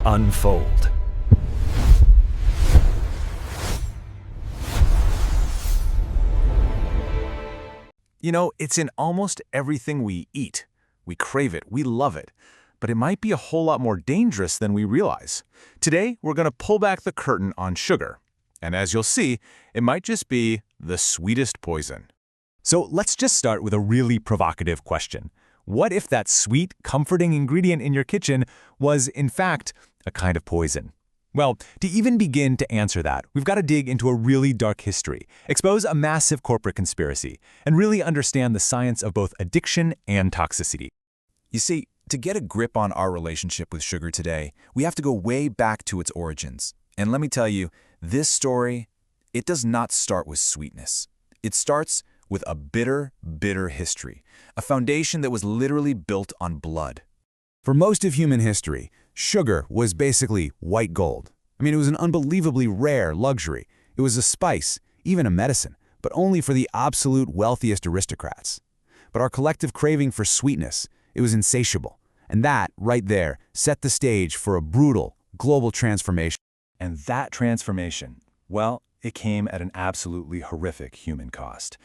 unfold. You know, it's in almost everything we eat. We crave it, we love it, but it might be a whole lot more dangerous than we realize. Today, we're going to pull back the curtain on sugar. And as you'll see, it might just be the sweetest poison. So let's just start with a really provocative question. What if that sweet, comforting ingredient in your kitchen was, in fact, a kind of poison? Well, to even begin to answer that, we've got to dig into a really dark history, expose a massive corporate conspiracy, and really understand the science of both addiction and toxicity. You see, to get a grip on our relationship with sugar today, we have to go way back to its origins. And let me tell you, this story, it does not start with sweetness. It starts with a bitter, bitter history, a foundation that was literally built on blood. For most of human history, sugar was basically white gold. I mean, it was an unbelievably rare luxury. It was a spice, even a medicine, but only for the absolute wealthiest aristocrats. But our collective craving for sweetness, it was insatiable. And that, right there, set the stage for a brutal, global transformation. And that transformation, well, it came at an absolutely horrific human cost.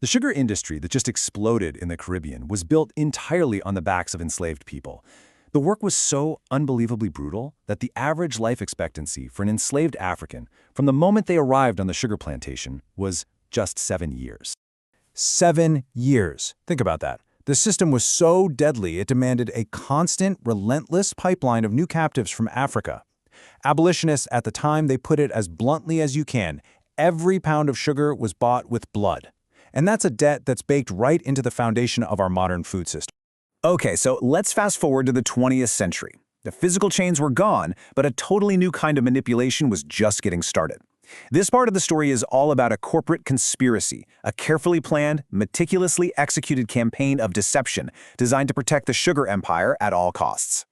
The sugar industry that just exploded in the Caribbean was built entirely on the backs of enslaved people. The work was so unbelievably brutal that the average life expectancy for an enslaved African from the moment they arrived on the sugar plantation was just 7 years. 7 years. Think about that. The system was so deadly it demanded a constant, relentless pipeline of new captives from Africa. Abolitionists at the time, they put it as bluntly as you can. Every pound of sugar was bought with blood. And that's a debt that's baked right into the foundation of our modern food system. Okay, so let's fast forward to the 20th century. The physical chains were gone, but a totally new kind of manipulation was just getting started. This part of the story is all about a corporate conspiracy, a carefully planned, meticulously executed campaign of deception designed to protect the sugar empire at all costs.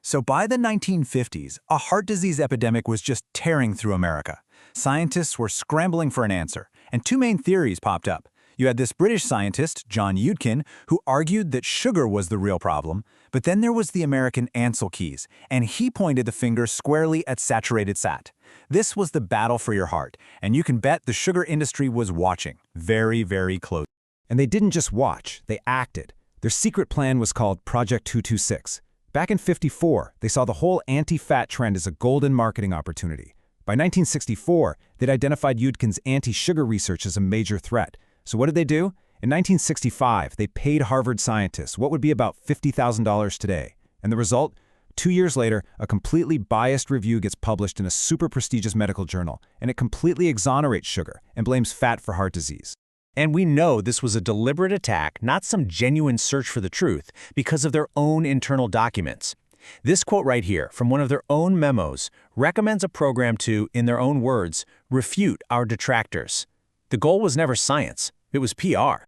So by the 1950s, a heart disease epidemic was just tearing through America. Scientists were scrambling for an answer, and two main theories popped up. You had this British scientist, John Yudkin, who argued that sugar was the real problem, but then there was the American Ansel Keys, and he pointed the finger squarely at saturated fat. This was the battle for your heart, and you can bet the sugar industry was watching very, very close. And they didn't just watch, they acted. Their secret plan was called Project 226. Back in '54, they saw the whole anti-fat trend as a golden marketing opportunity. By 1964, they'd identified Yudkin's anti-sugar research as a major threat. So what did they do? In 1965, they paid Harvard scientists what would be about $50,000 today. And the result? 2 years later, a completely biased review gets published in a super prestigious medical journal, and it completely exonerates sugar and blames fat for heart disease. And we know this was a deliberate attack, not some genuine search for the truth, because of their own internal documents. This quote right here, from one of their own memos, recommends a program to, in their own words, refute our detractors. The goal was never science, it was PR.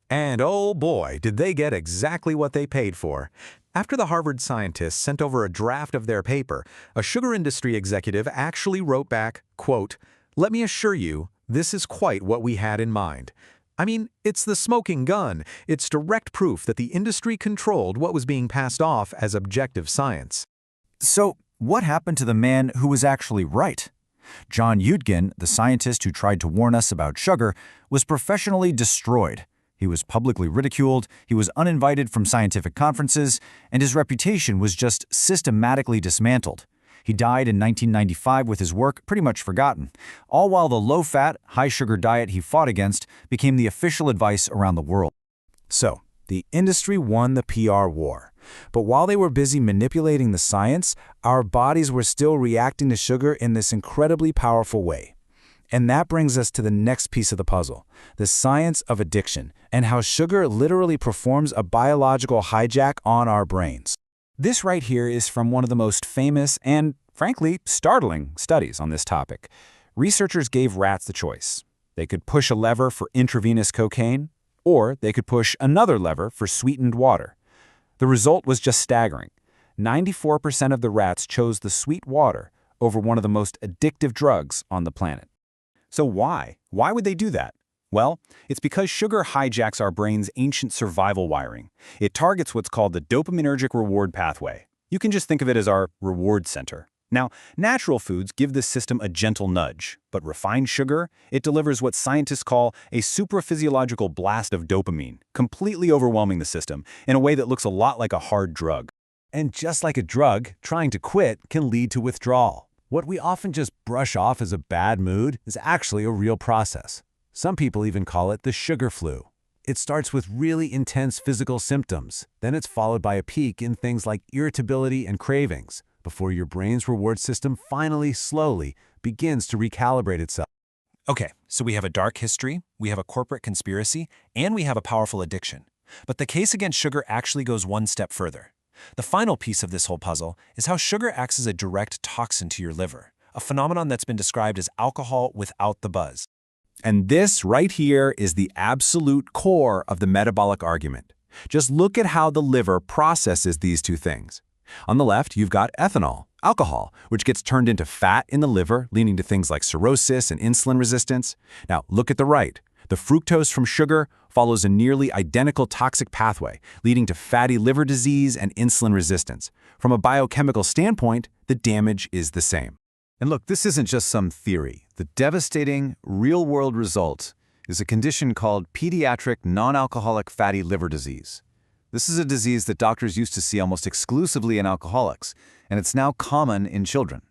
And oh boy, did they get exactly what they paid for. After the Harvard scientists sent over a draft of their paper, a sugar industry executive actually wrote back, quote, "Let me assure you, this is quite what we had in mind. I mean, it's the smoking gun. It's direct proof that the industry controlled what was being passed off as objective science." So what happened to the man who was actually right? John Yudkin, the scientist who tried to warn us about sugar, was professionally destroyed. He was publicly ridiculed, he was uninvited from scientific conferences, and his reputation was just systematically dismantled. He died in 1995 with his work pretty much forgotten, all while the low-fat, high-sugar diet he fought against became the official advice around the world. So, the industry won the PR war. But while they were busy manipulating the science, our bodies were still reacting to sugar in this incredibly powerful way. And that brings us to the next piece of the puzzle, the science of addiction, and how sugar literally performs a biological hijack on our brains. This right here is from one of the most famous and, frankly, startling studies on this topic. Researchers gave rats the choice. They could push a lever for intravenous cocaine, or they could push another lever for sweetened water. The result was just staggering. 94% of the rats chose the sweet water over one of the most addictive drugs on the planet. So why? Why would they do that? Well, it's because sugar hijacks our brain's ancient survival wiring. It targets what's called the dopaminergic reward pathway. You can just think of it as our reward center. Now, natural foods give this system a gentle nudge, but refined sugar, it delivers what scientists call a supraphysiological blast of dopamine, completely overwhelming the system in a way that looks a lot like a hard drug. And just like a drug, trying to quit can lead to withdrawal. What we often just brush off as a bad mood is actually a real process. Some people even call it the sugar flu. It starts with really intense physical symptoms, then it's followed by a peak in things like irritability and cravings, before your brain's reward system finally, slowly, begins to recalibrate itself. Okay, so we have a dark history, we have a corporate conspiracy, and we have a powerful addiction. But the case against sugar actually goes one step further. The final piece of this whole puzzle is how sugar acts as a direct toxin to your liver, a phenomenon that's been described as alcohol without the buzz. And this right here is the absolute core of the metabolic argument. Just look at how the liver processes these two things. On the left, you've got ethanol, alcohol, which gets turned into fat in the liver, leading to things like cirrhosis and insulin resistance. Now, look at the right. The fructose from sugar follows a nearly identical toxic pathway, leading to fatty liver disease and insulin resistance. From a biochemical standpoint, the damage is the same. And look, this isn't just some theory. The devastating, real-world result is a condition called pediatric non-alcoholic fatty liver disease. This is a disease that doctors used to see almost exclusively in alcoholics, and it's now common in children.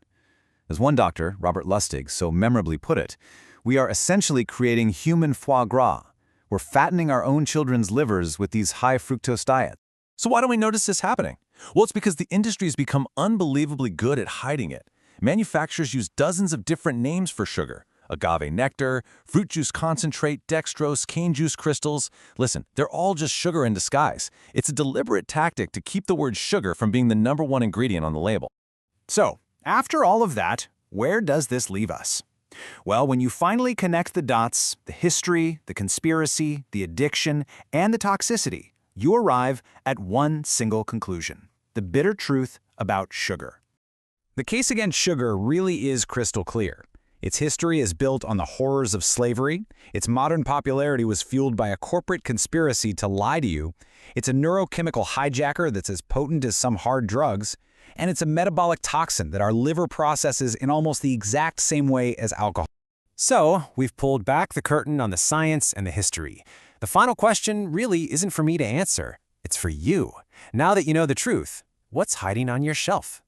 As one doctor, Robert Lustig, so memorably put it, we are essentially creating human foie gras. We're fattening our own children's livers with these high fructose diets. So why don't we notice this happening? Well, it's because the industry's become unbelievably good at hiding it. Manufacturers use dozens of different names for sugar. Agave nectar, fruit juice concentrate, dextrose, cane juice crystals. Listen, they're all just sugar in disguise. It's a deliberate tactic to keep the word sugar from being the #1 ingredient on the label. So, after all of that, where does this leave us? Well, when you finally connect the dots, the history, the conspiracy, the addiction, and the toxicity, you arrive at one single conclusion: the bitter truth about sugar. The case against sugar really is crystal clear. Its history is built on the horrors of slavery, its modern popularity was fueled by a corporate conspiracy to lie to you, it's a neurochemical hijacker that's as potent as some hard drugs, and it's a metabolic toxin that our liver processes in almost the exact same way as alcohol. So, we've pulled back the curtain on the science and the history. The final question really isn't for me to answer, it's for you. Now that you know the truth, what's hiding on your shelf?